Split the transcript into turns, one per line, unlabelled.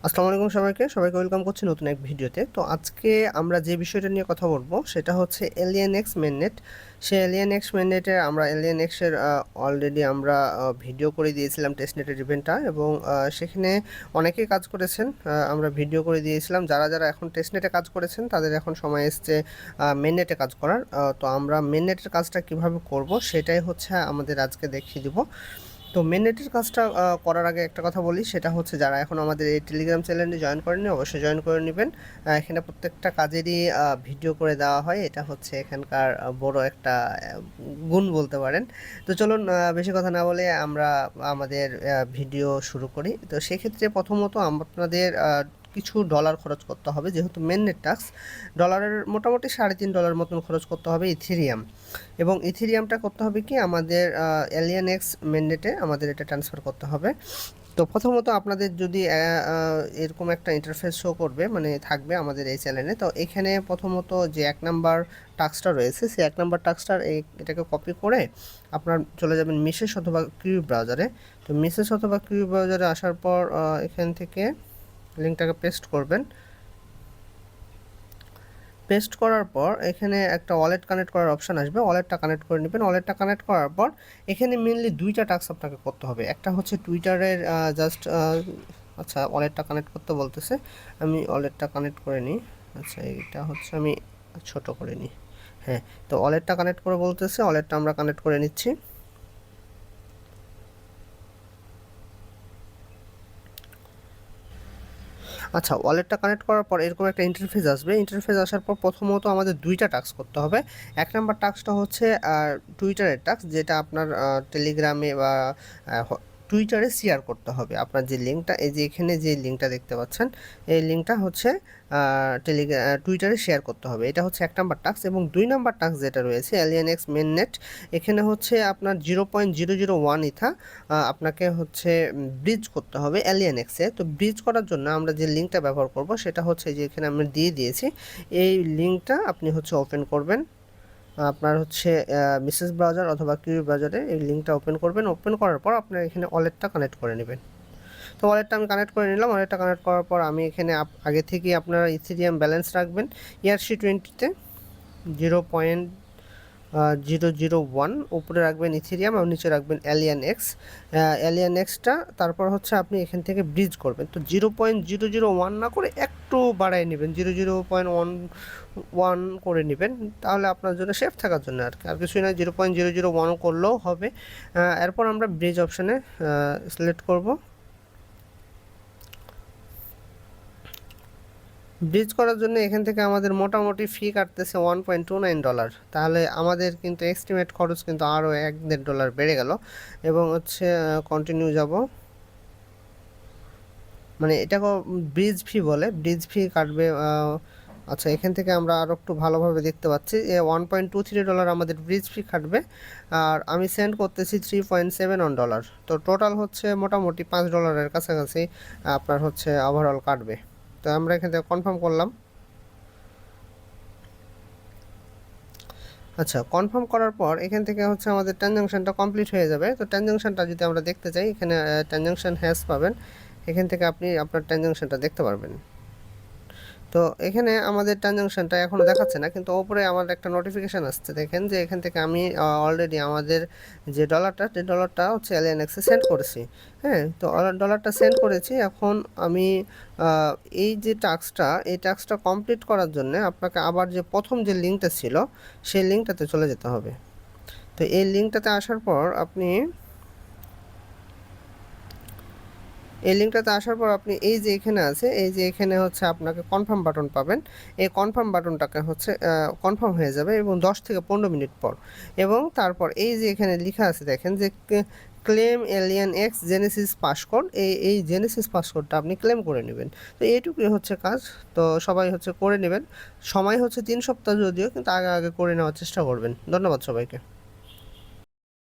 আসসালামু আলাইকুম সবাইকে ওয়েলকাম করছি নতুন এক ভিডিওতে। তো আজকে আমরা যে বিষয়টা নিয়ে কথা বলবো সেটা হচ্ছে এলিয়েন এক্স মেননেট। সেই এলিয়েন এক্স মেননেটের আমরা এলিয়েন এক্সের অলরেডি আমরা ভিডিও করে দিয়েছিলাম টেস্টনেটের ইভেন্টটা, এবং সেখানে অনেকেই কাজ করেছেন। আমরা ভিডিও করে দিয়েছিলাম, যারা যারা এখন টেস্টনেটে কাজ করেছেন তাদের এখন সময় এসছে মেননেটে কাজ করার। তো আমরা মেননেটের কাজটা কিভাবে করব সেটাই হচ্ছে আমাদের আজকে দেখিয়ে দিব। তো মেননেটের কাজটা করার আগে একটা কথা বলি, সেটা হচ্ছে যারা এখন আমাদের এই টেলিগ্রাম চ্যানেলে জয়েন করেননি অবশ্যই জয়েন করে নেবেন। এখানে প্রত্যেকটা কাজেরই ভিডিও করে দেওয়া হয়, এটা হচ্ছে এখানকার বড় একটা গুণ বলতে পারেন। তো চলুন বেশি কথা না বলে আমরা আমাদের ভিডিও শুরু করি। তো সেক্ষেত্রে প্রথমত আপনাদের কিছু ডলার খরচ করতে হবে, যেহেতু মেননেট টাস্ক। ডলারের মোটামুটি $3.5 মতন খরচ করতে হবে ইথেরিয়াম, এবং ইথেরিয়ামটা করতে হবে কি আমাদের এলিয়েন এক্স মেননেটে আমাদের এটা ট্রান্সফার করতে হবে। তো প্রথমত আপনাদের যদি এরকম একটা ইন্টারফেস শো করবে, মানে থাকবে আমাদের এই চ্যানেলে, তো এখানে প্রথমত যে 1 নাম্বার টাস্কটা রয়েছে সেই 1 নাম্বার টাস্কটার এটাকে কপি করে আপনার চলে যাবেন মিসেস অথবা কিউ ব্রাউজারে। তো মিসেস অথবা কিউ ব্রাউজারে আসার পর এখান থেকে লিঙ্কটাকে পেস্ট করবেন। পেস্ট করার পর এখানে একটা ওয়ালেট কানেক্ট করার অপশান আসবে, ওয়ালেটটা কানেক্ট করে নেবেন। ওয়ালেটটা কানেক্ট করার পর এখানে মেনলি দুইটা টাস্ক আপনাকে করতে হবে। একটা হচ্ছে টুইটারের জাস্ট আচ্ছা, ওয়ালেটটা কানেক্ট করতে বলতেছে, আমি ওয়ালেটটা কানেক্ট করে নিই। আচ্ছা, এটা হচ্ছে আমি ছোট করে নিই। হ্যাঁ, তো ওয়ালেটটা কানেক্ট করে বলতেছে, ওয়ালেটটা আমরা কানেক্ট করে নিচ্ছি। আচ্ছা, ওয়ালেটটা কানেক্ট করার পর এরকম একটা ইন্টারফেস আসবে। ইন্টারফেস আসার পর প্রথমত আমাদের দুইটা টাস্ক করতে হবে। 1 নাম্বার টাস্কটা হচ্ছে টুইটারের টাস্ক, যেটা আপনার টেলিগ্রামে বা টুইটারে শেয়ার করতে হবে। আপনার যে লিঙ্কটা, এই যে এখানে যে লিঙ্কটা দেখতে পাচ্ছেন, এই লিঙ্কটা হচ্ছে টুইটারে শেয়ার করতে হবে। এটা হচ্ছে 1 নাম্বার টাস্ক। এবং 2 নাম্বার টাস্ক যেটা রয়েছে এলিয়েন এক্স মেননেট, এখানে হচ্ছে আপনার 0.001 ইথা আপনাকে হচ্ছে ব্রিজ করতে হবে এলিয়েন এক্সে। তো ব্রিজ করার জন্য আমরা যে লিঙ্কটা ব্যবহার করব সেটা হচ্ছে যে এখানে আমরা দিয়ে দিয়েছি। এই লিঙ্কটা আপনি হচ্ছে ওপেন করবেন, আপনার হচ্ছে মিসেস ব্রাউজার অথবা কিউ ব্রাউজারে এই লিঙ্কটা ওপেন করবেন। ওপেন করার পর আপনার এখানে ওয়ালেটটা কানেক্ট করে নেবেন। তো ওয়ালেটটা আমি কানেক্ট করে নিলাম। ওয়ালেটটা কানেক্ট করার পর আমি এখানে আগে থেকেই আপনারা ইথেরিয়াম ব্যালেন্স রাখবেন ERC20-তে 0.001 উপরে রাখবেন ইথেরিয়াম, আর নিচে রাখবেন এলিয়েন এক্স। এলিয়েন এক্সটা তারপর হচ্ছে আপনি এখান থেকে ব্রিজ করবেন। তো 0.001 না করে একটু বাড়ায় নেবেন, 0.011 করে নেবেন, তাহলে আপনার জন্য সেফ থাকার জন্য আর কি, আর কিছুই না। 0.001 করলেও হবে। এরপর আমরা ব্রিজ অপশানে সিলেক্ট করব। ব্রিজ করার জন্য এখান থেকে আমাদের মোটামুটি ফি কাটতেছে $1.29। তাহলে আমাদের কিন্তু এস্টিমেট খরচ কিন্তু আরও $1-1.5 বেড়ে গেল। এবং হচ্ছে কন্টিনিউ যাব, মানে এটাকে ব্রিজ ফি বলে, ব্রিজ ফি কাটবে। আচ্ছা, এখান থেকে আমরা আরও একটু ভালোভাবে দেখতে পাচ্ছি $1.23 আমাদের ব্রিজ ফি কাটবে, আর আমি সেন্ড করতেছি $3.71। তো টোটাল হচ্ছে মোটামুটি $5 কাছাকাছি আপনার হচ্ছে ওভারঅল কাটবে। তো আমরা এখান থেকে কনফার্ম করলাম। আচ্ছা, কনফার্ম করার পর এখান থেকে হচ্ছে আমাদের ট্রানজাকশানটা কমপ্লিট হয়ে যাবে। তো ট্রানজাকশানটা যদি আমরা দেখতে চাই, এখানে ট্রানজাকশান হ্যাশ পাবেন, এখান থেকে আপনি আপনার ট্রানজাকশানটা দেখতে পারবেন। তো এখানে আমাদের ট্রানজাকশানটা এখনও দেখাচ্ছে না, কিন্তু ওপরে আমার একটা নোটিফিকেশান আসছে, দেখেন যে এখান থেকে আমি অলরেডি আমাদের যে ডলারটা হচ্ছে এলিয়েন এক্সে সেন্ড করেছি। হ্যাঁ, তো ডলারটা সেন্ড করেছি। এখন আমি এই যে এই টাস্কটা কমপ্লিট করার জন্য আপনাকে আবার যে প্রথম যে লিঙ্কটা ছিল সেই লিঙ্কটাতে চলে যেতে হবে। তো এই লিঙ্কটাতে আসার পর আপনি এই যে এখানে আছে, এই যে এখানে হচ্ছে আপনাকে কনফার্ম বাটন পাবেন। এই কনফার্ম বাটনটাকে হচ্ছে কনফার্ম হয়ে যাবে এবং 10 থেকে 15 মিনিট পর। এবং তারপর এই যে এখানে লেখা আছে, দেখেন যে claim alien x Genesis passcode, এই জেনেসিস পাসকোডটা আপনি ক্লেম করে নেবেন। তো এইটুকুই হচ্ছে কাজ। তো সবাই হচ্ছে করে নেবেন। সময় হচ্ছে 3 সপ্তাহ, যদিও কিন্তু আগে আগে করে নেওয়ার চেষ্টা করবেন। ধন্যবাদ সবাইকে।